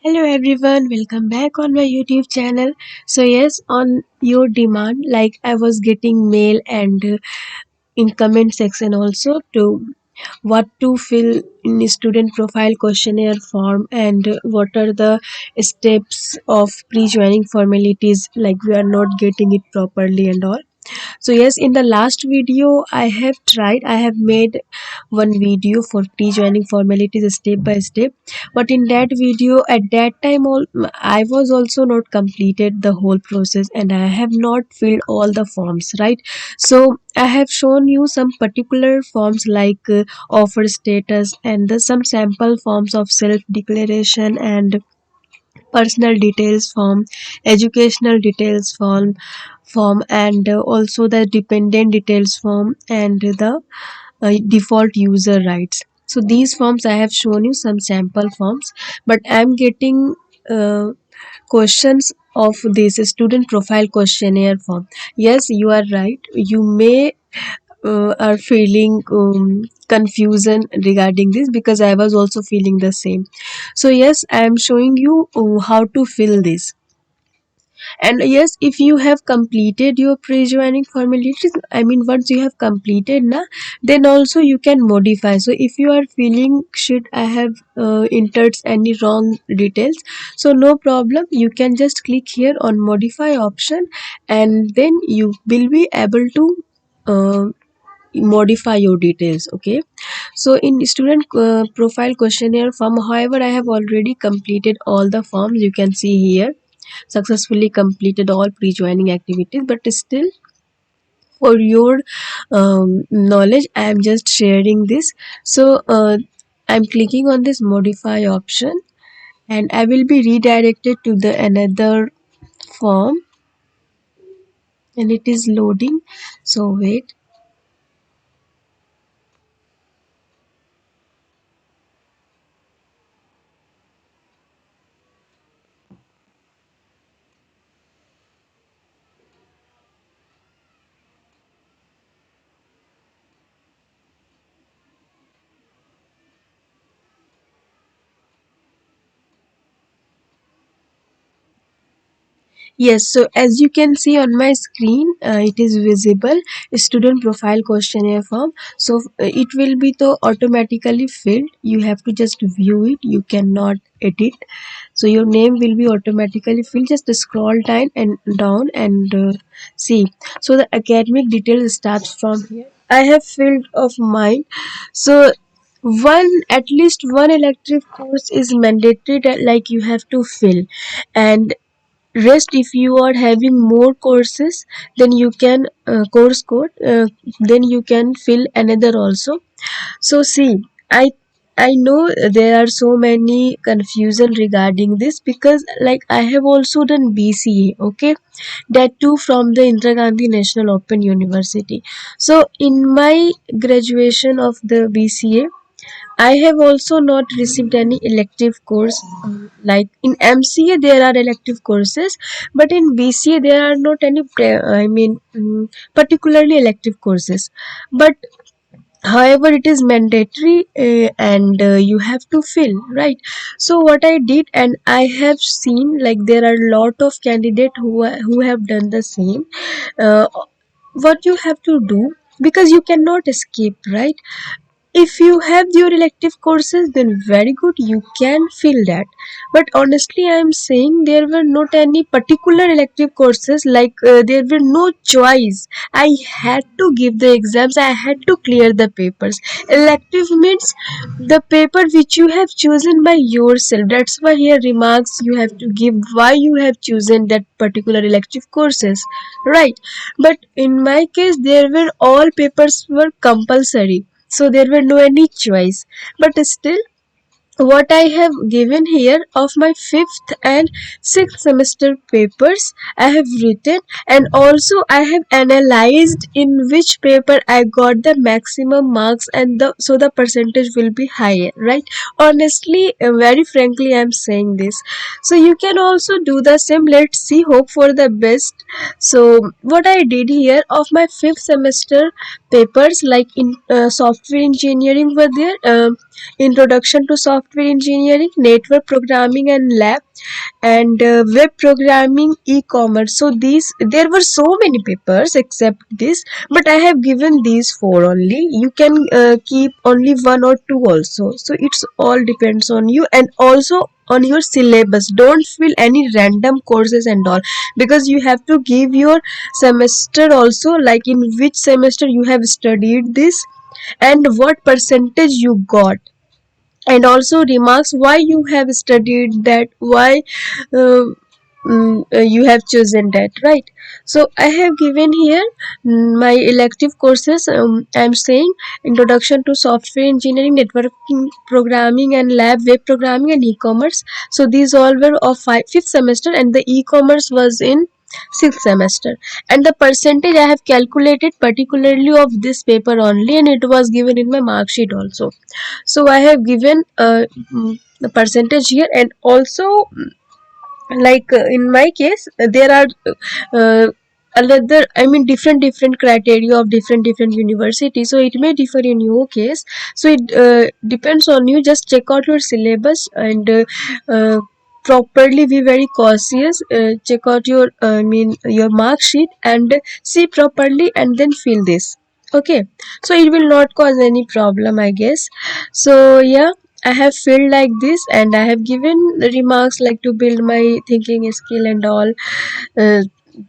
Hello everyone, welcome back on my YouTube channel. So yes, on your demand, like I was getting mail and in comment section also to what to fill in student profile questionnaire form and what are the steps of pre-joining formalities, like we are not getting it properly and all. So yes, in the last video I have made one video for pre-joining formalities step by step. But in that video at that time I was also not completed the whole process and I have not filled all the forms, right? So I have shown you some particular forms like offer status and some sample forms of self declaration and personal details form, educational details form and also the dependent details form and the default user rights. So these forms I have shown you some sample forms, but I am getting uh, questions of this student profile questionnaire form. Yes, you are right, you may are feeling confusion regarding this, because I was also feeling the same. So yes, I am showing you how to fill this. And yes, if you have completed your pre-joining formalities, I mean once you have completed na, then also you can modify. So if you are feeling should I have entered any wrong details, so no problem, you can just click here on modify option and then you will be able to uh, modify your details. Okay, so in student profile questionnaire form, however, I have already completed all the forms. You can see here successfully completed all pre-joining activities, but still for your knowledge I am just sharing this. So I'm clicking on this modify option and I will be redirected to the another form and it is loading. So wait. Yes, so as you can see on my screen, it is visible student profile questionnaire form. So it will be to automatically filled. You have to just view it. You cannot edit. So your name will be automatically filled. Just scroll down and see. So the academic details starts from here. I have filled of mine. So one at least one elective course is mandatory that like you have to fill, and rest if you are having more courses then you can course code then you can fill another also. So see, I know there are so many confusion regarding this, because like I have also done BCA, okay, that too from the Indira Gandhi National Open University. So in my graduation of the BCA I have also not received any elective course. Like in MCA, there are elective courses, but in BCA, there are not any, particularly elective courses. But however, it is mandatory and you have to fill, right? So what I did, and I have seen like there are a lot of candidates who have done the same. Uh, what you have to do, because you cannot escape, right? If you have your elective courses, then very good, you can fill that. But honestly I am saying there were not any particular elective courses, like there were no choice. I had to give the exams, I had to clear the papers. Elective means the paper which you have chosen by yourself. That's why here remarks you have to give why you have chosen that particular elective courses, right? But in my case there were all papers were compulsory, so there were no any choice. But still, what I have given here of my fifth and sixth semester papers I have written, and also I have analyzed in which paper I got the maximum marks, and the so the percentage will be higher, right? Honestly, very frankly I am saying this. So you can also do the same. Let's see, hope for the best. So what I did here of my fifth semester papers, like in software engineering were there, introduction to software software engineering, network programming and lab, and web programming, e-commerce. So these, there were so many papers except this, but I have given these four only. You can keep only one or two also, so it's all depends on you, and also on your syllabus. Don't fill any random courses and all, because you have to give your semester also, like in which semester you have studied this and what percentage you got, and also remarks why you have studied that, why uh, you have chosen that, right? So I have given here my elective courses. I'm saying introduction to software engineering, networking programming and lab, web programming and e-commerce. So these all were of fifth semester, and the e-commerce was in sixth semester. And the percentage I have calculated particularly of this paper only, and it was given in my mark sheet also. So I have given the percentage here, and also like in my case there are uh, another, I mean different criteria of different universities, so it may differ in your case. So it depends on you. Just check out your syllabus and uh, properly be very cautious. Check out your I mean your mark sheet and see properly, and then fill this. Okay, so it will not cause any problem, I guess. So yeah, I have felt like this, and I have given remarks like to build my thinking skill and all. Uh,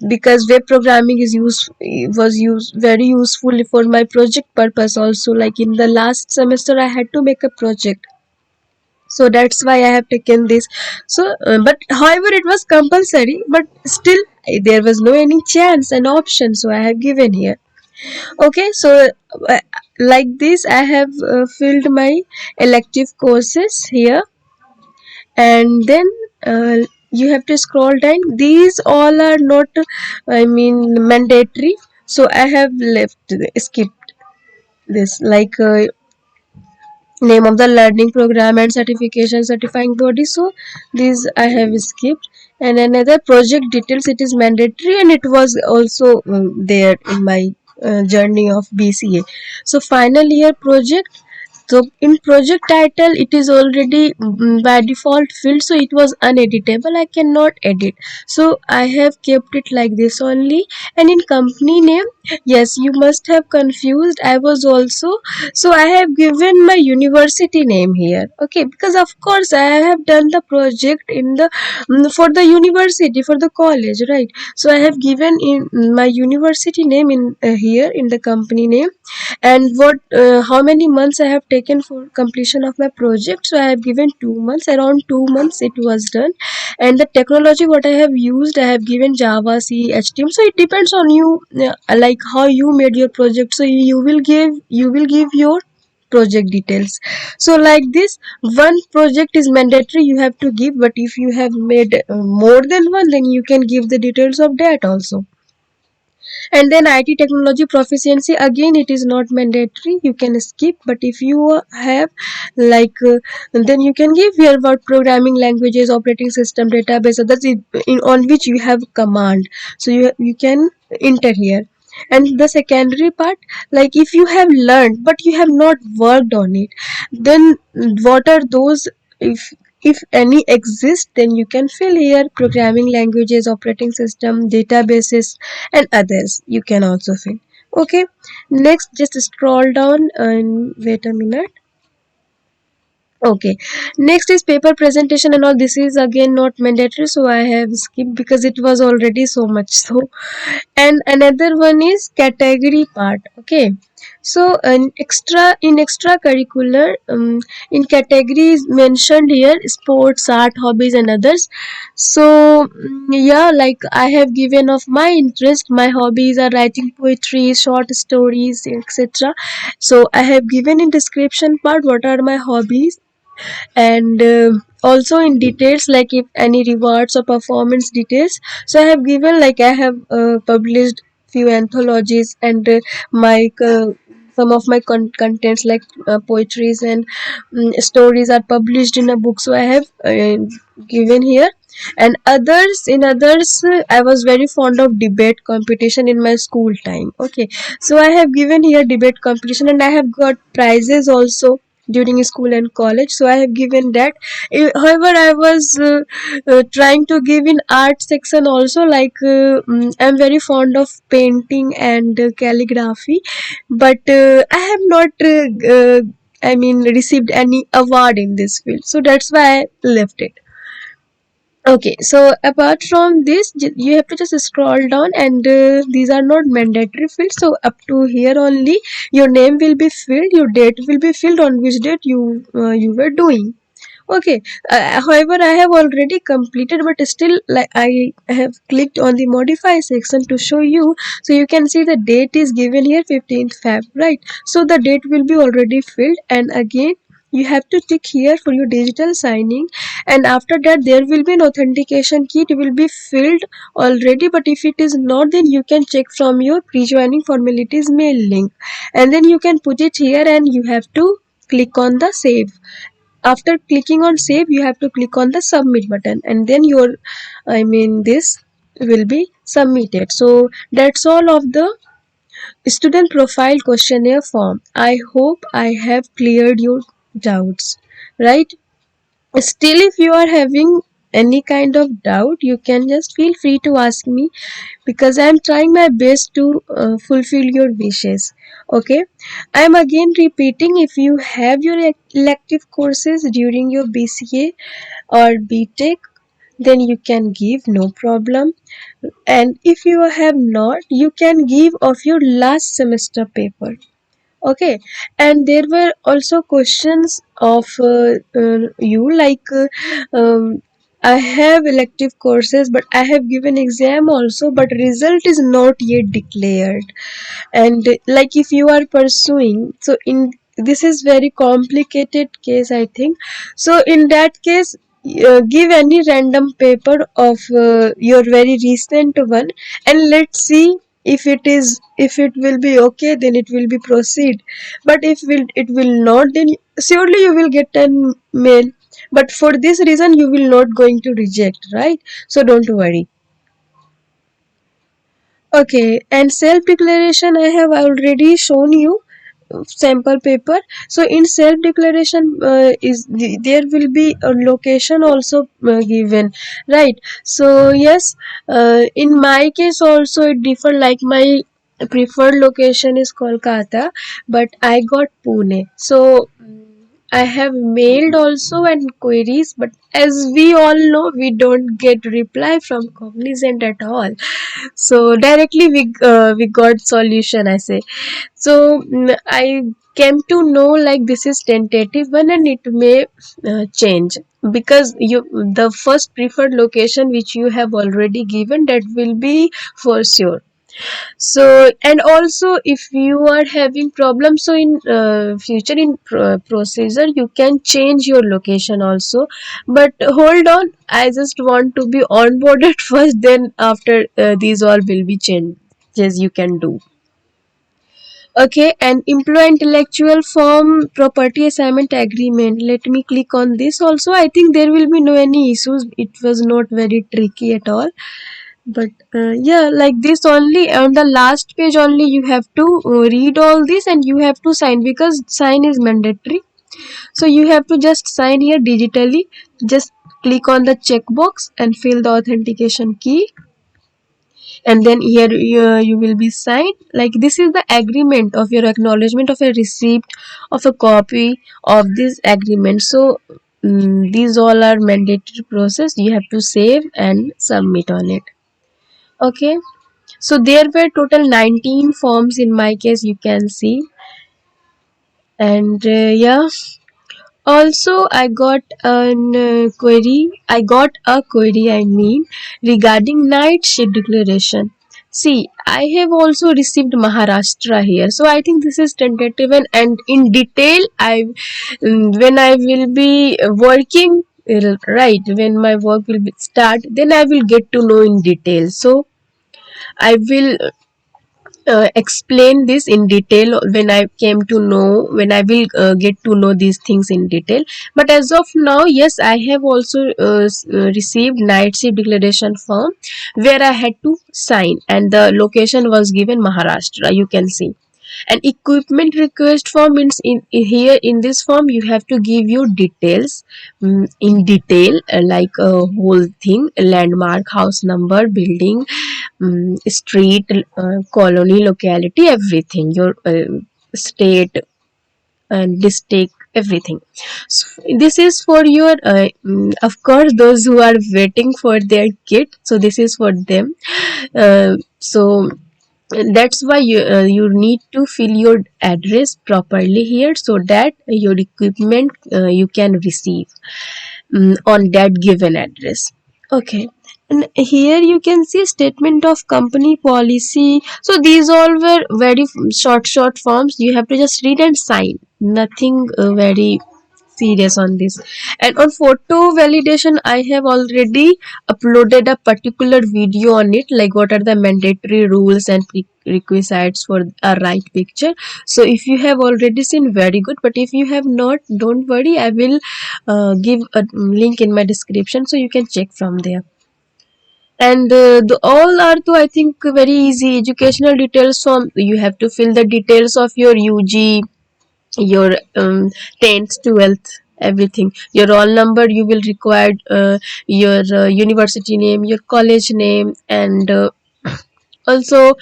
because web programming is used very useful for my project purpose also. Like in the last semester, I had to make a project, so that's why I have taken this. So, but however, it was compulsory, but still there was no any chance and option, so I have given here. Okay, so uh, like this, I have filled my elective courses here, and then you have to scroll down. These all are not I mean mandatory, so I have skipped this, like name of the learning program and certification certifying body. So these I have skipped. And another project details, it is mandatory, and it was also there in my journey of BCA. So final year project. So in project title, it is already by default filled, so it was uneditable. I cannot edit, so I have kept it like this only. And in company name, yes, you must have confused. I was also, so I have given my university name here. Okay, because of course I have done the project in the for the university, for the college, right? So I have given in my university name in here in the company name, and what how many months I have taken for completion of my project. So I have given 2 months, around 2 months it was done. And the technology what I have used, I have given Java, C, HTML. So it depends on you, like how you made your project. So you will give your project details. So like this, one project is mandatory, you have to give, but if you have made more than one, then you can give the details of that also. And then IT technology proficiency, again it is not mandatory, you can skip. But if you have like then you can give here what programming languages, operating system, database, that's it, on which you have command, so you can enter here. And the secondary part, like if you have learned but you have not worked on it, then what are those? If any exist, then you can fill here: programming languages, operating system, databases, and others you can also fill. Okay, next just scroll down and wait a minute. Okay, next is paper presentation and all. This is again not mandatory, so I have skipped because it was already so much. So, and another one is category part. Okay, so an extracurricular, in categories mentioned here: sports, art, hobbies, and others. So yeah, like I have given of my interest. My hobbies are writing poetry, short stories, etc. So I have given in description part what are my hobbies. And also in details, like if any rewards or performance details. So I have given, like I have published few anthologies, and my some of my contents like poetries and stories are published in a book, so I have given here. And others, in others, I was very fond of debate competition in my school time. Okay, so I have given here debate competition, and I have got prizes also. during school and college, so I have given that. However, I was trying to give in art section also, like I'm very fond of painting and calligraphy, but I have not I mean received any award in this field, so that's why I left it. Okay, so apart from this, you have to just scroll down, and these are not mandatory fields. So up to here only, your name will be filled, your date will be filled, on which date you were doing. Okay. However, I have already completed, but still, like I have clicked on the modify section to show you. So you can see the date is given here, 15th Feb, right? So the date will be already filled, and again you have to tick here for your digital signing, and after that there will be an authentication key. It will be filled already, but if it is not, then you can check from your pre-joining formalities mail link, and then you can put it here, and you have to click on the save. After clicking on save, you have to click on the submit button, and then your this will be submitted. So that's all of the student profile questionnaire form. I hope I have cleared your doubts, right? Still, if you are having any kind of doubt, you can just feel free to ask me, because I am trying my best to fulfill your wishes. Okay, I am again repeating, if you have your elective courses during your BCA or BTech, then you can give, no problem. And if you have not, you can give of your last semester paper. Okay, and there were also questions of you, like I have elective courses, but I have given exam also, but result is not yet declared. And like if you are pursuing, so in this is very complicated case, I think. So in that case, give any random paper of your very recent one, and let's see if it will be okay, then it will be proceed. But if it will not, then surely you will get an mail. But for this reason, you will not going to reject, right? So don't worry. Okay, and self declaration I have already shown you sample paper. So in self declaration, there will be a location also given, right? So yes, in my case also it differ, like my preferred location is Kolkata, but I got Pune. So I have mailed also and queries, but as we all know, we don't get reply from Cognizant at all. So directly we got solution, I say. So I came to know, like this is tentative one, and it may change, because you, the first preferred location which you have already given, that will be for sure. So, and also if you are having problems, so in future in procedure you can change your location also. But hold on, I just want to be onboarded first, then after these all will be changes you can do. Okay, and employee intellectual form property assignment agreement, let me click on this also. I think there will be no any issues, it was not very tricky at all. But yeah, like this only, on the last page only you have to read all this, and you have to sign, because sign is mandatory. So you have to just sign here digitally. Just click on the checkbox and fill the authentication key, and then here you will be signed. Like this is the agreement of your acknowledgement of a receipt of a copy of this agreement. So these all are mandatory process, you have to save and submit on it. Okay, so there were total 19 forms in my case, you can see. And yeah, also I got a query, I mean, regarding night shift declaration. See, I have also received Maharashtra here, so I think this is tentative, and in detail I when I will be working, right, when my work will be start, then I will get to know in detail. So I will explain this in detail when I came to know, when I will get to know these things in detail. But as of now, yes, I have also received night shift declaration form, where I had to sign, and the location was given Maharashtra, you can see. And equipment request form means here in this form you have to give your details, in detail, like a whole thing: landmark, house number, building, street, colony, locality, everything, your state and district, everything. So this is for your of course those who are waiting for their kit, so this is for them. So that's why you need to fill your address properly here, so that your equipment you can receive on that given address. Okay. And here you can see statement of company policy. So these all were very short forms. You have to just read and sign. Nothing very serious on this. And on photo validation, I have already uploaded a particular video on it, like what are the mandatory rules and prerequisites for a right picture. So if you have already seen, very good, but if you have not, don't worry, I will give a link in my description so you can check from there. And all are to, I think, very easy. Educational details form, you have to fill the details of your UG, your 10th, 12th, everything, your roll number. You will require your university name, your college name, and also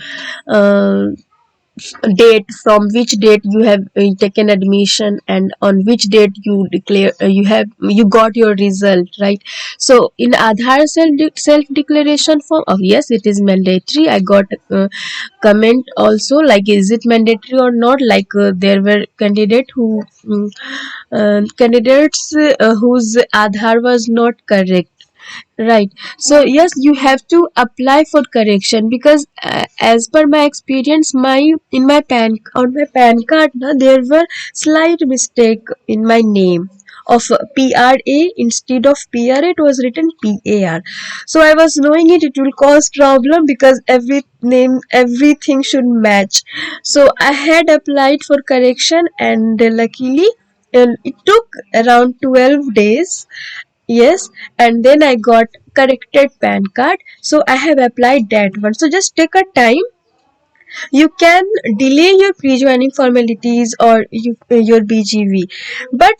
uh, date, from which date you have taken admission, and on which date you declare you got your result, right? So in Aadhaar self declaration form, oh yes, it is mandatory. I got comment also, like, is it mandatory or not? Like there were candidates whose Aadhaar was not correct. Right. So yes, you have to apply for correction, because as per my experience, my in my pan on my pan card, na, there were slight mistake in my name of PRA instead of PRA. It was written PAR. So I was knowing it will cause problem, because everything should match. So I had applied for correction, and luckily it took around 12 days. Yes, and then I got corrected PAN card. So I have applied that one. So just take a time. You can delay your pre-joining formalities or your BGV, but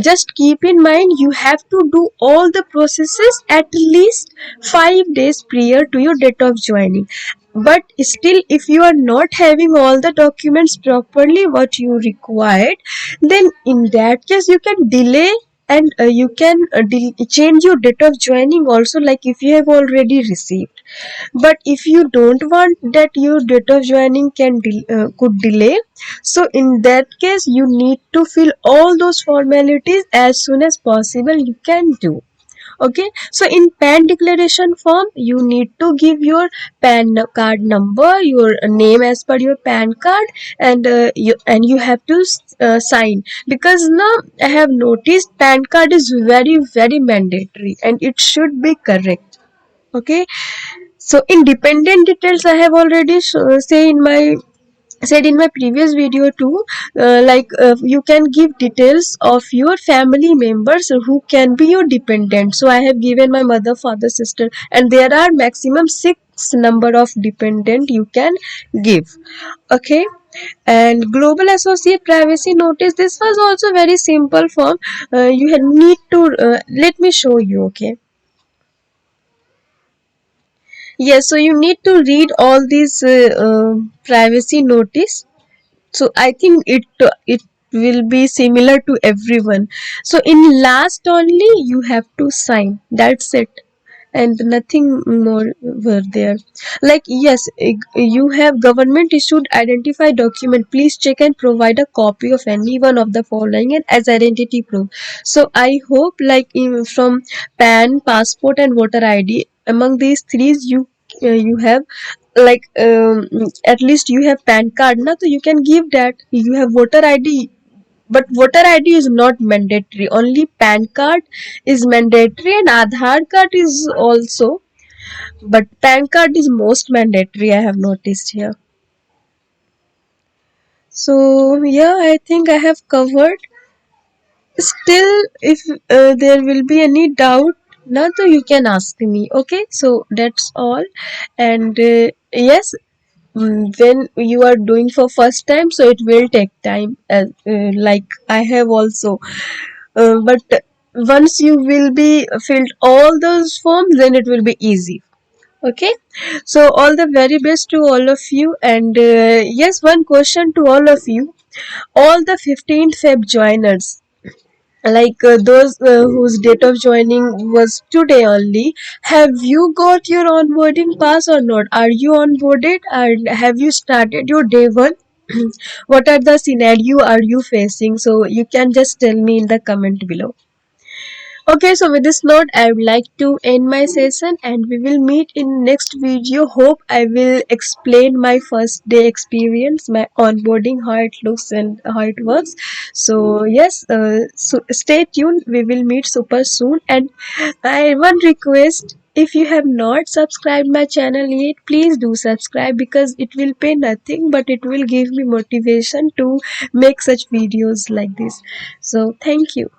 just keep in mind you have to do all the processes at least 5 days prior to your date of joining. But still, if you are not having all the documents properly what you required, then in that case you can delay, and you can change your date of joining also, like if you have already received. But if you don't want that your date of joining could delay, so in that case you need to fill all those formalities as soon as possible you can do. Okay, so in PAN declaration form you need to give your PAN card number, your name as per your PAN card, and you have to sign, because now I have noticed PAN card is very mandatory and it should be correct. Okay, so independent details I have already said in my previous video too. You can give details of your family members who can be your dependent. So I have given my mother, father, sister, and there are maximum 6 number of dependent you can give. Okay, and global associate privacy notice, this was also very simple form. Need to let me show you. Okay, yes, so you need to read all these privacy notice. So I think it will be similar to everyone. So in last only you have to sign, that's it, and nothing more were there. Like, yes, you have government issued identify document, please check and provide a copy of any one of the following and as identity proof. So I hope, like, from PAN, passport and voter ID, among these three you have, like, at least you have PAN card na, so you can give that. You have voter ID, but voter ID is not mandatory, only PAN card is mandatory, and Aadhaar card is also, but PAN card is most mandatory, I have noticed here. So yeah, I think I have covered. Still, if there will be any doubt now, so you can ask me. Okay, so that's all. And yes, when you are doing for first time, so it will take time, like I have also, but once you will be filled all those forms, then it will be easy. Okay, so all the very best to all of you. And yes, one question to all of you, all the 15th Feb joiners, like those whose date of joining was today only, have you got your onboarding pass or not? Are you onboarded and have you started your day one? What are the scenario are you facing? So you can just tell me in the comment below. Okay, so with this note, I would like to end my session and we will meet in next video. Hope I will explain my first day experience, my onboarding, how it looks and how it works. So yes, so stay tuned. We will meet super soon. And I one request. If you have not subscribed my channel yet, please do subscribe because it will pay nothing but it will give me motivation to make such videos like this. So thank you.